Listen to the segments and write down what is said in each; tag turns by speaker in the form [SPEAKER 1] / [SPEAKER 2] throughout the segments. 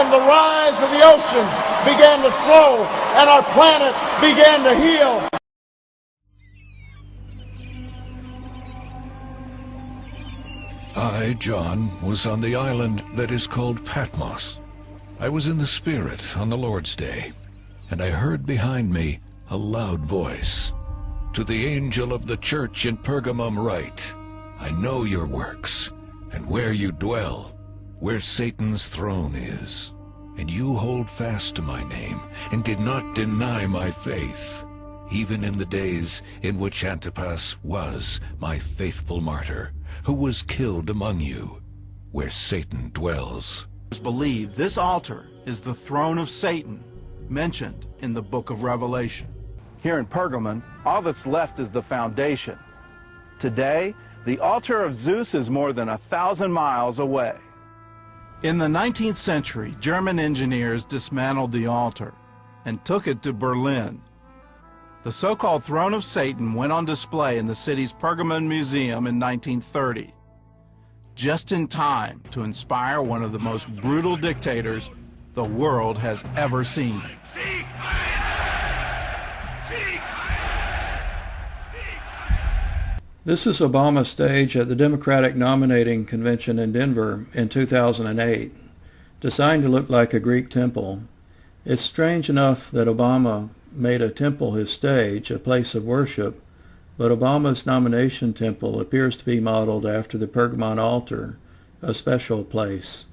[SPEAKER 1] when the rise of the oceans began to slow and our planet began to heal.
[SPEAKER 2] I, John, was on the island that is called Patmos. I was in the Spirit on the Lord's day, and I heard behind me a loud voice. To the angel of the church in Pergamum write, I know your works, and where you dwell, where Satan's throne is. And you hold fast to my name, and did not deny my faith, even in the days in which Antipas was my faithful martyr, who was killed among you, where Satan dwells.
[SPEAKER 3] Believe this altar is the throne of Satan, mentioned in the book of Revelation. Here in Pergamon, all that's left is the foundation. Today, the altar of Zeus is more than 1,000 miles away. In the 19th century, German engineers dismantled the altar and took it to Berlin. The so-called throne of Satan went on display in the city's Pergamon Museum in 1930, just in time to inspire one of the most brutal dictators the world has ever seen.
[SPEAKER 4] This is Obama's stage at the Democratic Nominating Convention in Denver in 2008, designed to look like a Greek temple. It's strange enough that Obama made a temple his stage, a place of worship, but Obama's nomination temple appears to be modeled after the Pergamon altar, a special place.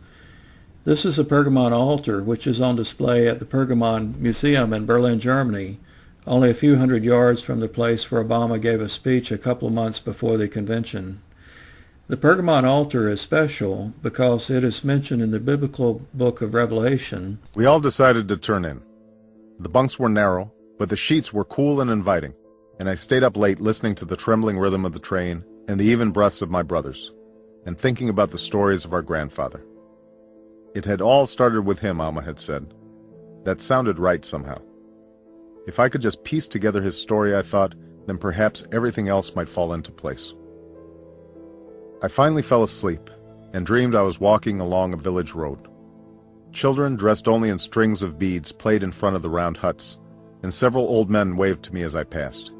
[SPEAKER 4] This is a Pergamon altar which is on display at the Pergamon Museum in Berlin, Germany, only a few hundred yards from the place where Obama gave a speech a couple of months before the convention. The Pergamon altar is special because it is mentioned in the biblical book of Revelation.
[SPEAKER 5] We all decided to turn in. The bunks were narrow, but the sheets were cool and inviting, and I stayed up late listening to the trembling rhythm of the train and the even breaths of my brothers, and thinking about the stories of our grandfather. It had all started with him, Alma had said. That sounded right somehow. If I could just piece together his story, I thought, then perhaps everything else might fall into place. I finally fell asleep and dreamed I was walking along a village road. Children dressed only in strings of beads played in front of the round huts, and several old men waved to me as I passed.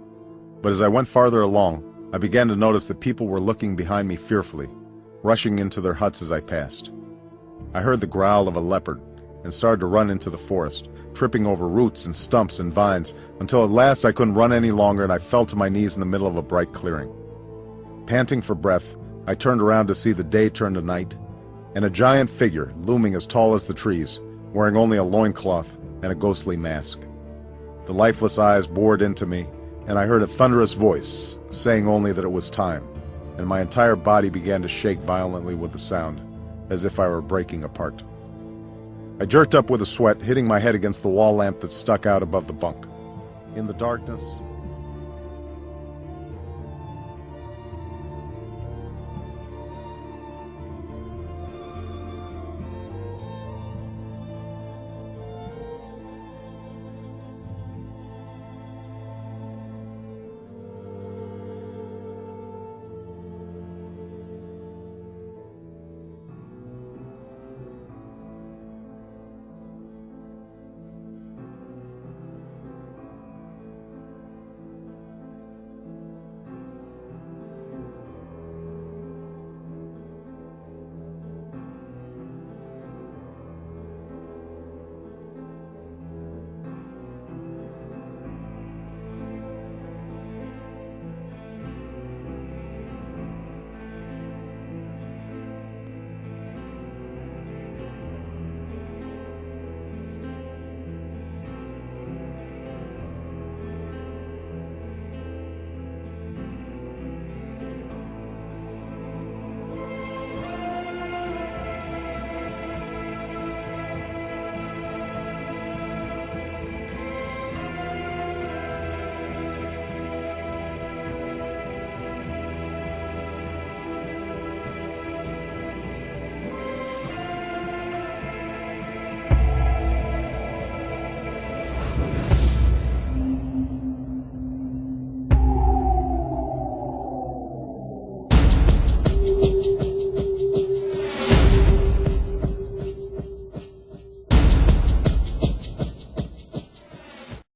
[SPEAKER 5] But as I went farther along, I began to notice that people were looking behind me fearfully, rushing into their huts as I passed. I heard the growl of a leopard and started to run into the forest, tripping over roots and stumps and vines, until at last I couldn't run any longer and I fell to my knees in the middle of a bright clearing. Panting for breath, I turned around to see the day turn to night, and a giant figure looming as tall as the trees, wearing only a loincloth and a ghostly mask. The lifeless eyes bored into me, and I heard a thunderous voice saying only that it was time, and my entire body began to shake violently with the sound, as if I were breaking apart. I jerked up with a sweat, hitting my head against the wall lamp that stuck out above the bunk. In the darkness,